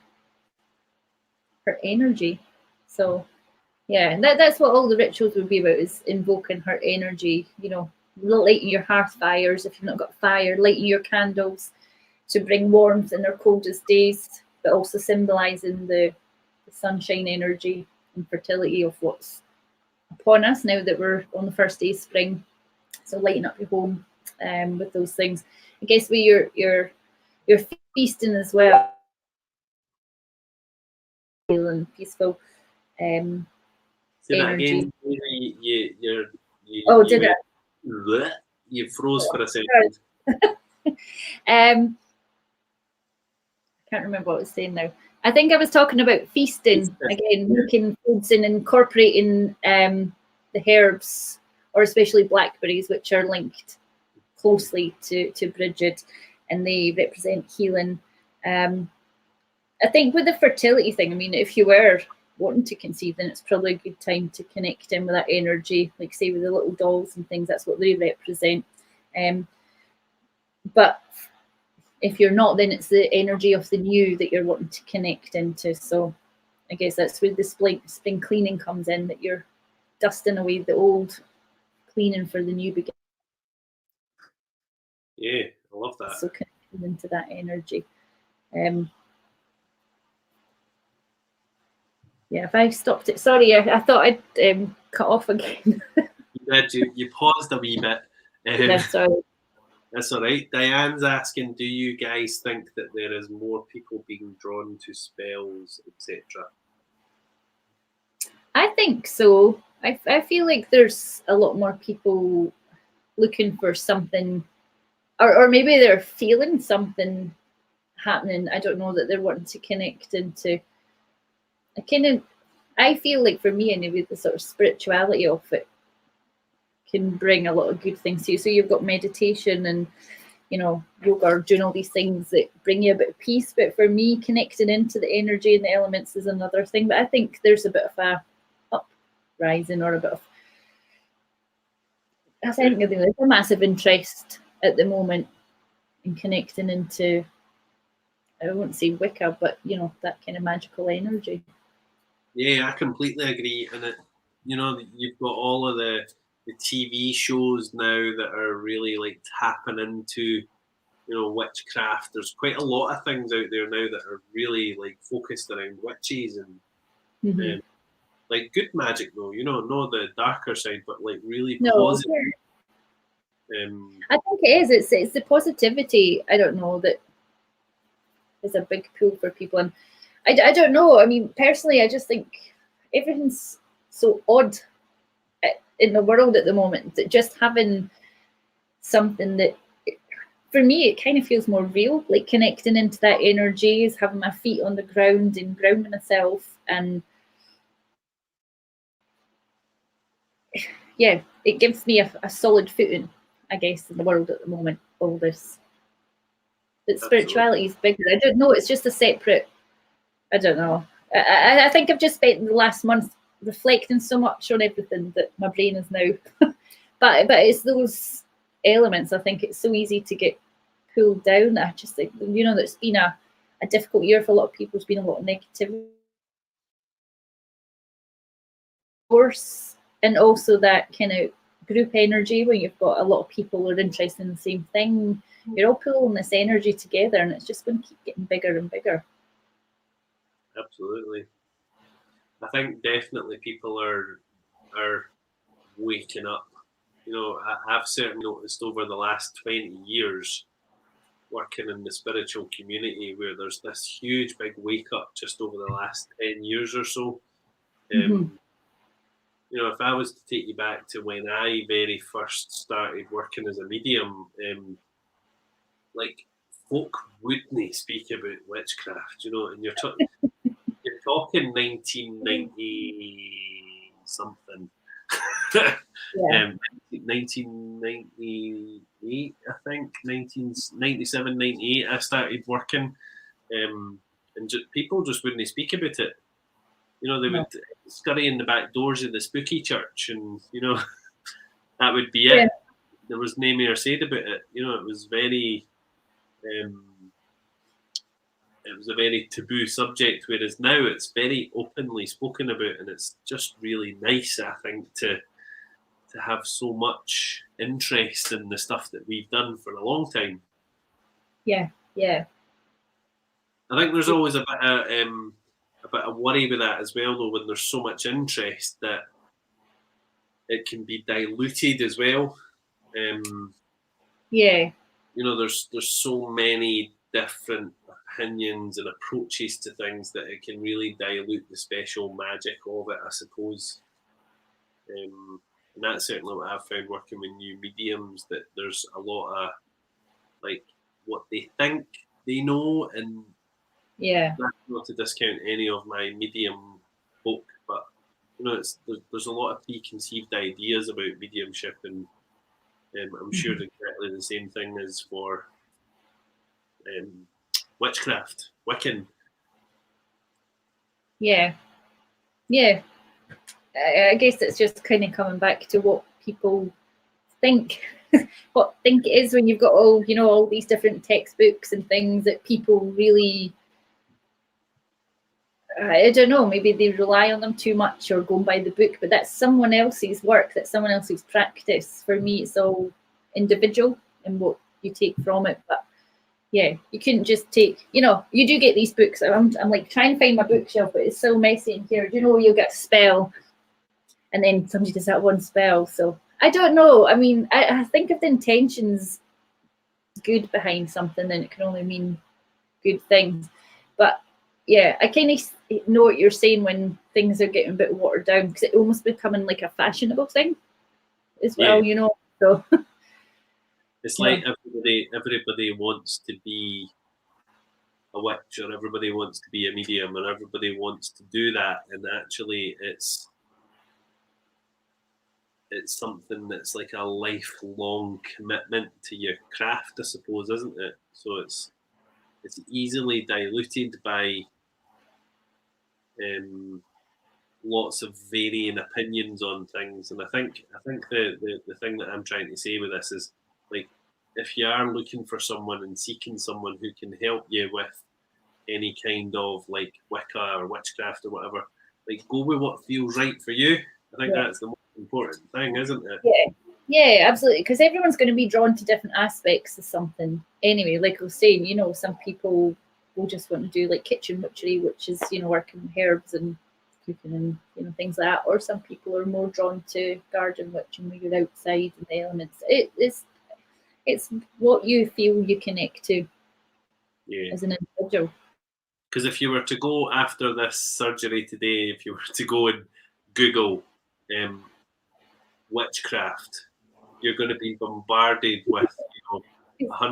energy. So yeah, and that's what all the rituals would be about, is invoking her energy. You know, lighting your hearth fires if you've not got fire, lighting your candles to bring warmth in our coldest days, but also symbolising the sunshine energy and fertility of what's upon us now that we're on the first day of spring. So lighting up your home with those things. I guess with your feasting as well, feeling peaceful. Say that again. Did it? You froze for a second. I can't remember what I was saying now. I think I was talking about feasting again, making foods and incorporating the herbs, or especially blackberries, which are linked closely to Bridget, and they represent healing. I think with the fertility thing, I mean, if you were wanting to conceive, then it's probably a good time to connect in with that energy, like say with the little dolls and things. That's what they represent. But if you're not, then it's the energy of the new that you're wanting to connect into. So I guess that's where the spring cleaning comes in, that you're dusting away the old, cleaning for the new beginning. Yeah, I love that. So connecting into that energy. Yeah, if I stopped it, sorry, I thought I'd cut off again. You paused a wee bit. Yeah, sorry. That's all right. Diane's asking, do you guys think that there is more people being drawn to spells, etc.? I think so. I feel like there's a lot more people looking for something, or maybe they're feeling something happening. I don't know, that they're wanting to connect into. I feel like for me anyway, the sort of spirituality of it can bring a lot of good things to you. So you've got meditation and, you know, yoga, or doing all these things that bring you a bit of peace. But for me, connecting into the energy and the elements is another thing. But I think there's a bit of a uprising, or a bit of, I think there's a massive interest at the moment in connecting into, I wouldn't say Wicca, but, you know, that kind of magical energy. Yeah, I completely agree. And it, you know, you've got all of the TV shows now that are really like tapping into, you know, witchcraft. There's quite a lot of things out there now that are really like focused around witches and like good magic though, you know, not the darker side, but like really No, positive. I think it is. It's the positivity. I don't know, that is a big pull for people, and I don't know. I mean, personally, I just think everything's so odd in the world at the moment that just having something that, for me, it kind of feels more real, like connecting into that energy, is having my feet on the ground and grounding myself, and yeah, it gives me a solid footing, I guess, in the world at the moment. All this, that spirituality is bigger. I don't know. It's just a separate. I don't know. I think I've just spent the last month reflecting so much on everything that my brain is now. but it's those elements. I think it's so easy to get pulled down. I just think, you know, that's been a difficult year for a lot of people. There's been a lot of negativity. Course, and also that kind of group energy where you've got a lot of people who are interested in the same thing. You're all pulling this energy together, and it's just going to keep getting bigger and bigger. Absolutely. I think definitely people are waking up. You know, I've certainly noticed over the last 20 years working in the spiritual community where there's this huge big wake up just over the last 10 years or so. You know, if I was to take you back to when I very first started working as a medium, like folk wouldn't speak about witchcraft, you know, and you're talking 1990 something. 1998, I think, 1997, 98, I started working, and people just wouldn't speak about it. You know, they would scurry in the back doors of the spooky church, and you know, that would be it. There was no more said about it. You know, it was very, it was a very taboo subject. Whereas now it's very openly spoken about, and it's just really nice, I think, to have so much interest in the stuff that we've done for a long time. Yeah. I think there's always a bit of worry with that as well, though, when there's so much interest that it can be diluted as well. Yeah. You know, there's so many different opinions and approaches to things that it can really dilute the special magic of it, I suppose. And that's certainly what I've found working with new mediums, that there's a lot of like what they think they know, and that's not to discount any of my medium folk, but you know, there's a lot of preconceived ideas about mediumship, and I'm sure exactly the same thing is for witchcraft, Wiccan. Yeah. I guess it's just kind of coming back to what people think, what think it is when you've got all, you know, all these different textbooks and things that people really, I don't know, maybe they rely on them too much or going by the book, but that's someone else's work, that's someone else's practice. For me, it's all individual and what you take from it. But yeah, you couldn't just take, you know, you do get these books. I'm like trying to find my bookshelf, but it's so messy in here. You know, you'll get a spell and then somebody does that one spell. So I don't know. I mean, I think if the intention's good behind something, then it can only mean good things. But yeah, I kind of know what you're saying when things are getting a bit watered down, because it's almost becoming like a fashionable thing as well, you know. So it's like everybody wants to be a witch, or everybody wants to be a medium, and everybody wants to do that, and actually it's something that's like a lifelong commitment to your craft, I suppose, isn't it? So it's easily diluted by lots of varying opinions on things. And I think the thing that I'm trying to say with this is, like, if you are looking for someone and seeking someone who can help you with any kind of like Wicca or witchcraft or whatever, like, go with what feels right for you. I think that's the most important thing, isn't it? Yeah, absolutely. Because everyone's going to be drawn to different aspects of something. Anyway, like I was saying, you know, some people will just want to do like kitchen witchery, which is, you know, working with herbs and cooking and things like that. Or some people are more drawn to garden witch and where you're outside and the elements. It's what you feel you connect to as an individual. Because if you were to go after this surgery today, if you were to go and Google witchcraft, you're going to be bombarded with,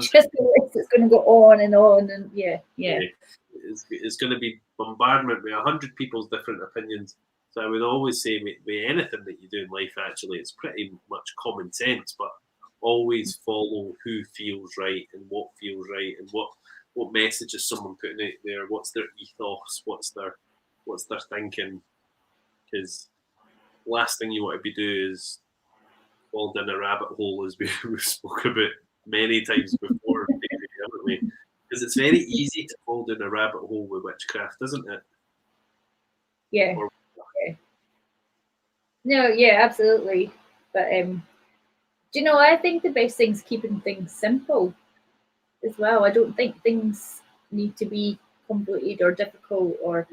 Just the list is going to go on, and yeah. It's going to be bombardment with 100 people's different opinions. So I would always say with anything that you do in life, actually, it's pretty much common sense, but always follow who feels right and what feels right and what message is someone putting out there, what's their ethos, what's their thinking. Because the last thing you want to be doing is fall down a rabbit hole, as we've spoke about many times before, haven't we? Because it's very easy to fall down a rabbit hole with witchcraft, isn't it? Yeah. No, yeah, absolutely. But do you know, I think the best thing is keeping things simple as well. I don't think things need to be complicated or difficult, or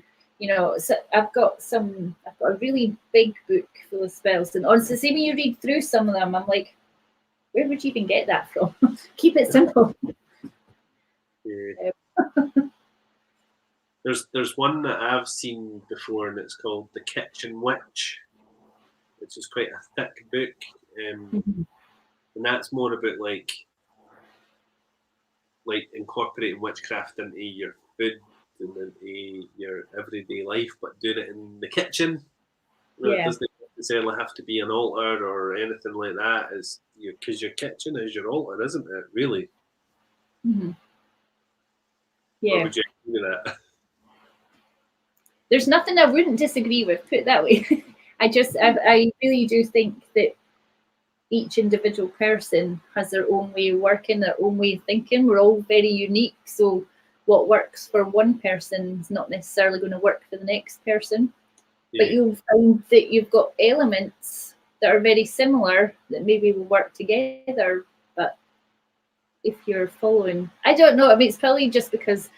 so I've got a really big book full of spells, and honestly, see when you read through some of them, I'm like, where would you even get that from? Keep it simple. Yeah. There's one that I've seen before, and it's called The Kitchen Witch, which is quite a thick book, and that's more about like incorporating witchcraft into your food and into your everyday life, but doing it in the kitchen. It doesn't necessarily have to be an altar or anything like that. Because your kitchen is your altar, isn't it? Really. Mm-hmm. Yeah. Or would you agree with that? There's nothing I wouldn't disagree with, put it that way. I really do think that each individual person has their own way of working, their own way of thinking. We're all very unique. So what works for one person is not necessarily going to work for the next person. Yeah. But you'll find that you've got elements that are very similar that maybe will work together. But if you're following, I don't know. I mean, it's probably just because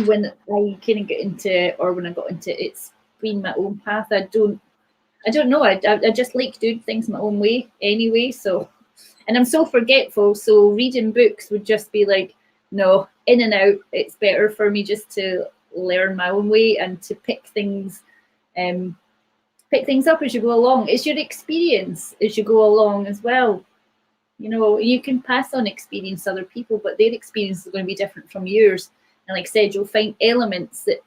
when I kind of get into, or when I got into it, it's been my own path. I don't know. I just like doing things my own way anyway. So, and I'm so forgetful. So reading books would just be like, no, in and out. It's better for me just to learn my own way and to pick things up as you go along. It's your experience as you go along as well. You can pass on experience to other people, but their experience is going to be different from yours. And like I said, you'll find elements that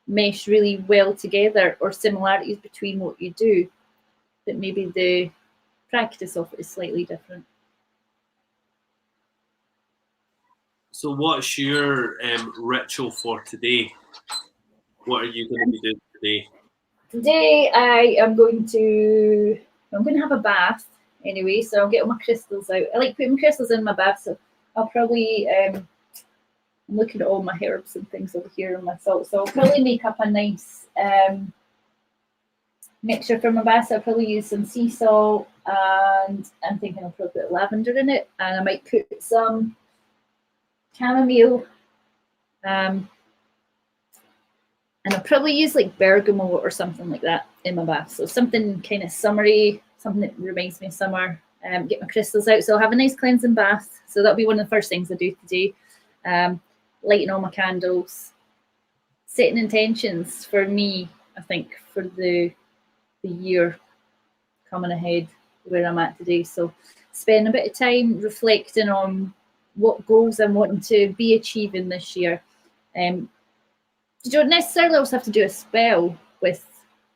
mesh really well together, or similarities between what you do, that maybe the practice of it is slightly different. So what's your ritual for today? What are you going to be doing today? Today I'm going to have a bath anyway, so I'll get all my crystals out. I like putting my crystals in my bath, so I'll probably I'm looking at all my herbs and things over here and my salt. So I'll probably make up a nice mixture for my bath. So I'll probably use some sea salt, and I'm thinking I'll put a bit of lavender in it, and I might put some chamomile, and I'll probably use like bergamot or something like that in my bath. So something kind of summery, something that reminds me of summer. Get my crystals out. So I'll have a nice cleansing bath. So that'll be one of the first things I do today. Lighting all my candles, setting intentions for me, I think, for the year coming ahead where I'm at today. So spend a bit of time reflecting on what goals I'm wanting to be achieving this year. You don't necessarily also have to do a spell with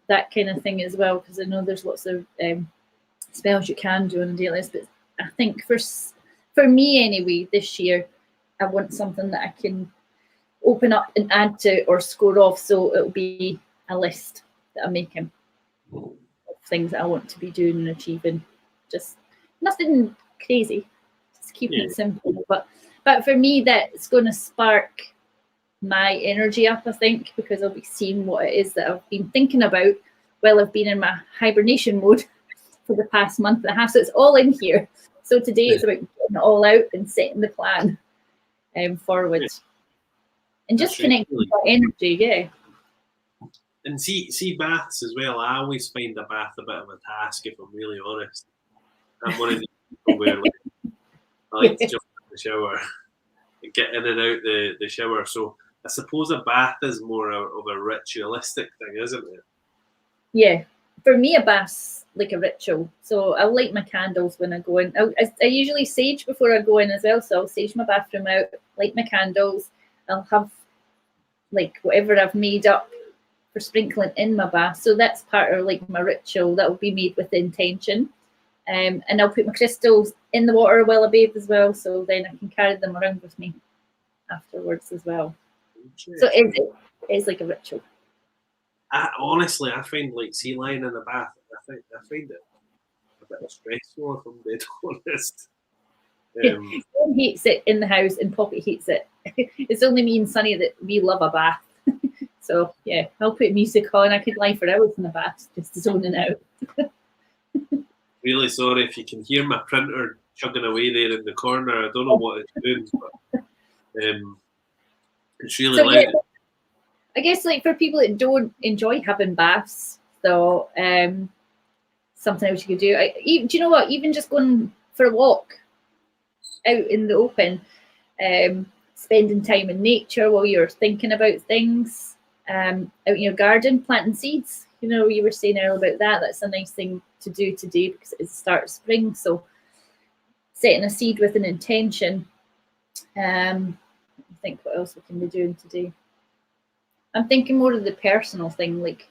that kind of thing as well, because I know there's lots of spells you can do on a daily basis. But I think for me anyway, this year, I want something that I can open up and add to or score off. So it'll be a list that I'm making of things that I want to be doing and achieving. Just nothing crazy, just keeping it simple. But for me, that's going to spark my energy up, I think, because I'll be seeing what it is that I've been thinking about while I've been in my hibernation mode for the past month and a half. So it's all in here. So today it's about getting it all out and setting the plan forward, and just connecting with that energy. And see baths as well. I always find a bath a bit of a task, if I'm really honest. I'm one of the people where I like to jump in the shower and get in and out the shower. So I suppose a bath is more of a ritualistic thing, isn't it? Yeah, for me, a bath's like a ritual. So I'll light my candles when I go in. I usually sage before I go in as well. So I'll sage my bathroom out, light my candles. I'll have like whatever I've made up for sprinkling in my bath. So that's part of like my ritual that will be made with intention. And I'll put my crystals in the water while I bathe as well. So then I can carry them around with me afterwards as well. So it's like a ritual. Honestly, I find like lying in the bath. I find it a bit stressful, if I'm dead honest. John hates it in the house, and Poppy hates it. It's only me and Sunny that we love a bath. So yeah, I'll put music on. I could lie for hours in the bath, just zoning out. Really sorry if you can hear my printer chugging away there in the corner. I don't know what it's doing, but it's really loud. Yeah, I guess like for people that don't enjoy having baths, so something else you could do. Do you know what? Even just going for a walk out in the open, spending time in nature while you're thinking about things, out in your garden, planting seeds. You know, you were saying earlier about that. That's a nice thing to do today because it's the start of spring. So setting a seed with an intention. I think what else we can be doing today. I'm thinking more of the personal thing, like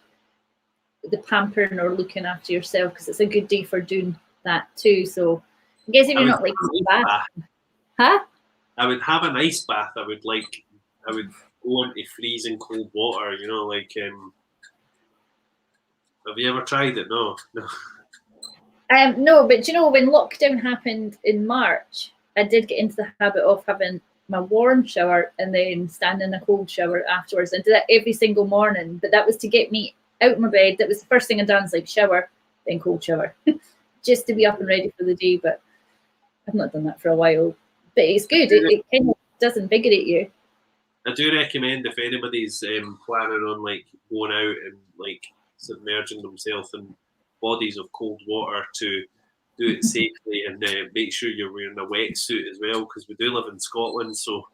the pampering or looking after yourself, because it's a good day for doing that too. So I guess if you're not like bath. Huh? I would have an ice bath. I would go into freezing cold water, you know, like have you ever tried it? No. No, but you know, when lockdown happened in March, I did get into the habit of having my warm shower and then stand in a cold shower afterwards. I did that every single morning, but that was to get me out of my bed. That was the first thing I done, is like shower, then cold shower, just to be up and ready for the day. But I've not done that for a while. But it's good. It kind of does invigorate you. I do recommend if anybody's planning on like going out and like submerging themselves in bodies of cold water, to do it safely and make sure you're wearing a wetsuit as well, because we do live in Scotland, so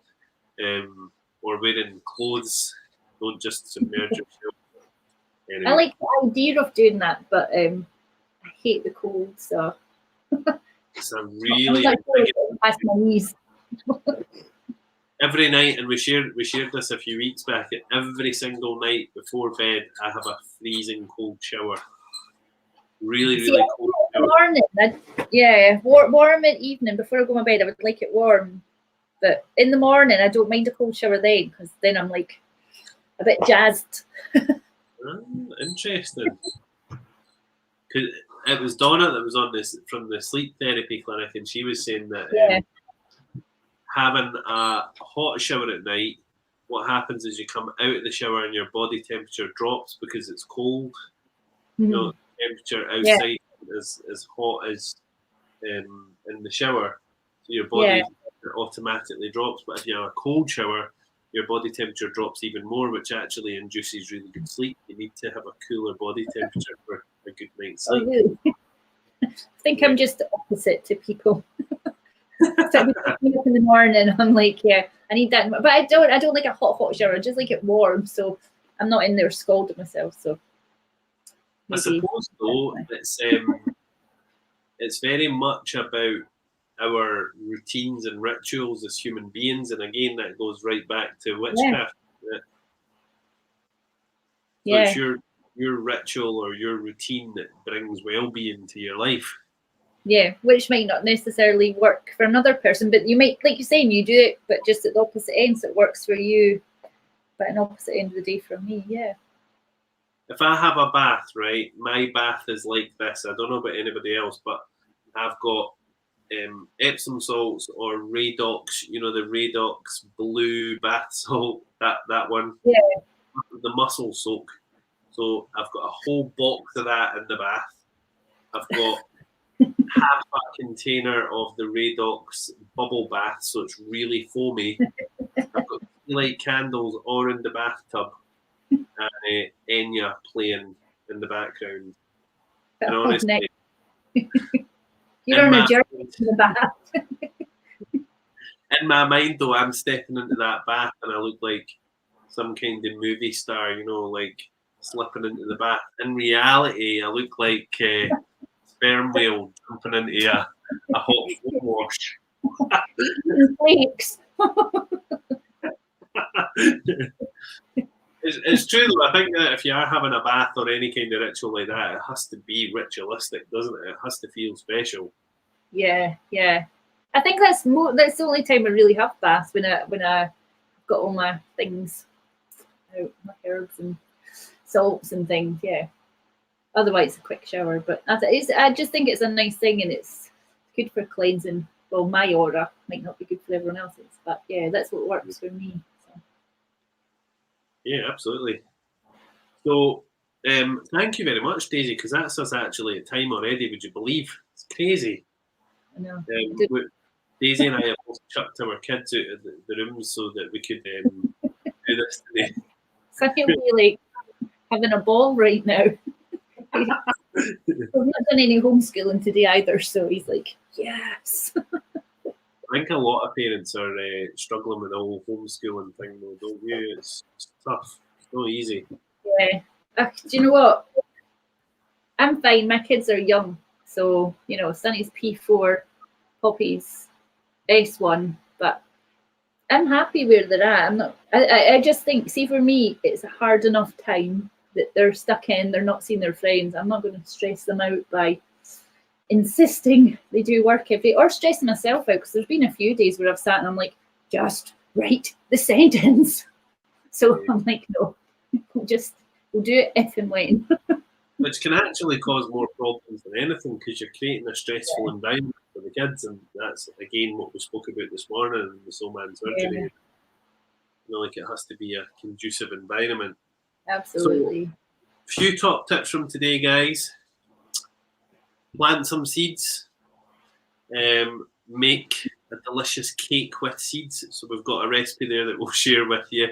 we're wearing clothes. Don't just submerge yourself. Anyway. I like the idea of doing that, but I hate the cold, so it's a really past my knees. Every night, and we shared this a few weeks back, every single night before bed I have a freezing cold shower. Really cold shower. Morning, warm at evening before I go to bed. I would like it warm, but in the morning I don't mind a cold shower then, because then I'm like a bit jazzed. Interesting. Because it was Donna that was on this from the sleep therapy clinic, and she was saying that having a hot shower at night, what happens is you come out of the shower and your body temperature drops because it's cold. You know, temperature outside is as hot as in the shower, so your body automatically drops. But if you have a cold shower, your body temperature drops even more, which actually induces really good sleep. You need to have a cooler body temperature for a good night's sleep. Oh, really? I think I'm just the opposite to people. So I wake up in the morning, I'm like, I need that, but I don't like a hot shower. I just like it warm, so I'm not in there scalding myself. So I suppose though it's very much about our routines and rituals as human beings, and again that goes right back to witchcraft. So it's your ritual or your routine that brings well-being to your life. Yeah, which might not necessarily work for another person, but you might, like you're saying, you do it, but just at the opposite end, so it works for you, but an opposite end of the day for me. If I have a bath, right, my bath is like this. I don't know about anybody else, but I've got Epsom salts or Radox, you know, the Radox blue bath salt, that one. Yeah. The muscle soak. So I've got a whole box of that in the bath. I've got half a container of the Radox bubble bath, so it's really foamy. I've got light candles all in the bathtub. and Enya playing in the background. And Oh, honestly, you're on a journey in the bath. in my mind, though, I'm stepping into that bath and I look like some kind of movie star, you know, like slipping into the bath. In reality, I look like a sperm whale jumping into a hot foam wash. Eating flakes. It's true, though. I think that if you are having a bath or any kind of ritual like that, it has to be ritualistic, doesn't it? It has to feel special. Yeah, yeah. I think that's the only time I really have baths, when I got all my things out, my herbs and salts and things. Yeah. Otherwise, a quick shower. But I just think it's a nice thing, and it's good for cleansing. Well, my aura might not be good for everyone else's, but yeah, that's what works for me. So. Yeah, absolutely. So, thank you very much, Daisy, because that's us actually at time already. Would you believe? It's crazy. I know. Daisy and I have both chucked our kids out of the room so that we could do this today. So he'll be like having a ball right now. We've not done any homeschooling today either, so he's like, yes. I think a lot of parents are struggling with the whole homeschooling thing, though, don't you? It's tough. It's not easy. Yeah. Do you know what? I'm fine. My kids are young, so you know, Sunny's P4, Poppy's S1, but I'm happy where they're at. I'm not. I just think, see, for me, it's a hard enough time that they're stuck in. They're not seeing their friends. I'm not going to stress them out by insisting they do work every day, or stressing myself out, because there's been a few days where I've sat and I'm like, just write the sentence. So I'm like, no, we'll do it if and when. Which can actually cause more problems than anything, because you're creating a stressful environment for the kids, and that's again what we spoke about this morning in the Soul Man surgery. Yeah. You know, like it has to be a conducive environment. Absolutely. So, few top tips from today, guys. Plant some seeds. Make a delicious cake with seeds. So we've got a recipe there that we'll share with you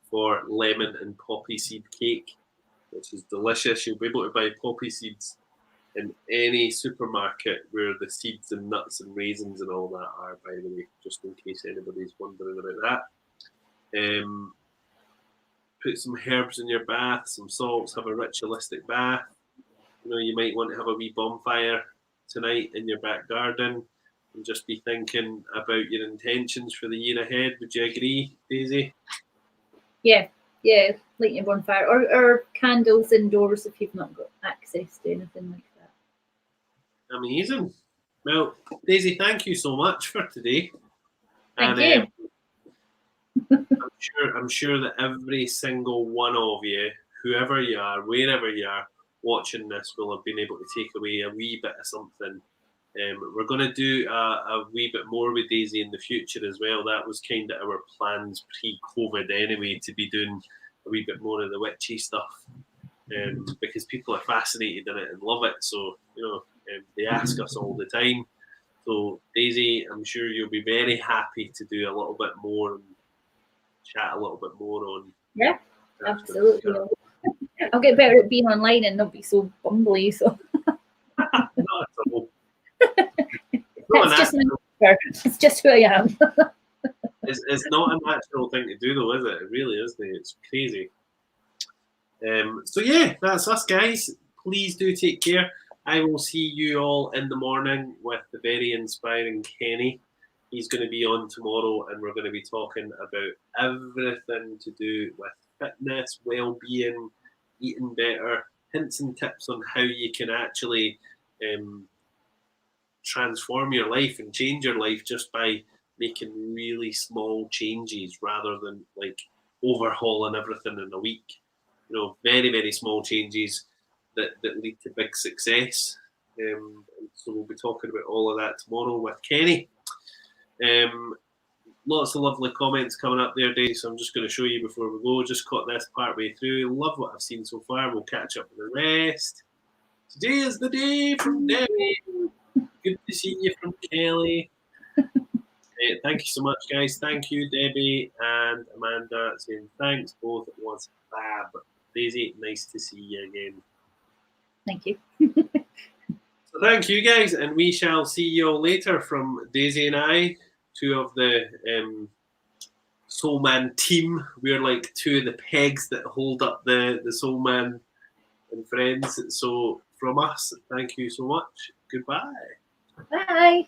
for lemon and poppy seed cake, which is delicious. You'll be able to buy poppy seeds in any supermarket where the seeds and nuts and raisins and all that are, by the way, just in case anybody's wondering about that. Put some herbs in your bath, some salts, have a ritualistic bath. You know, you might want to have a wee bonfire tonight in your back garden and just be thinking about your intentions for the year ahead. Would you agree, Daisy? Yeah, light your bonfire, or candles indoors if you've not got access to anything like that. Amazing. Well, Daisy, thank you so much for today. Thank you. I'm sure that every single one of you, whoever you are, wherever you are, watching this will have been able to take away a wee bit of something. We're going to do a wee bit more with Daisy in the future as well. That was kind of our plans pre-COVID anyway, to be doing a wee bit more of the witchy stuff, because people are fascinated in it and love it. So, you know, they ask us all the time. So, Daisy, I'm sure you'll be very happy to do a little bit more and chat a little bit more on. Yeah, absolutely. I'll get better at being online and not be so bumbly. So. Not at all. It's just who I am. It's not a natural thing to do, though, is it? It really isn't. It's crazy. So yeah, that's us, guys. Please do take care. I will see you all in the morning with the very inspiring Kenny. He's going to be on tomorrow, and we're going to be talking about everything to do with fitness, well-being, eating better, hints and tips on how you can actually transform your life and change your life just by making really small changes rather than like overhauling everything in a week. You know, very, very small changes that lead to big success. So we'll be talking about all of that tomorrow with Kenny. Lots of lovely comments coming up there, Dave. So I'm just going to show you before we go. Just caught this part way through. Love what I've seen so far. We'll catch up with the rest. Today is the day from Debbie. Good to see you from Kelly. Thank you so much, guys. Thank you, Debbie and Amanda, saying thanks both. It was fab. Daisy, nice to see you again. Thank you. So thank you guys, and we shall see you all later from Daisy and I, two of the Soul Man team. We're like two of the pegs that hold up the Soul Man and friends. So from us, thank you so much. Goodbye. Bye.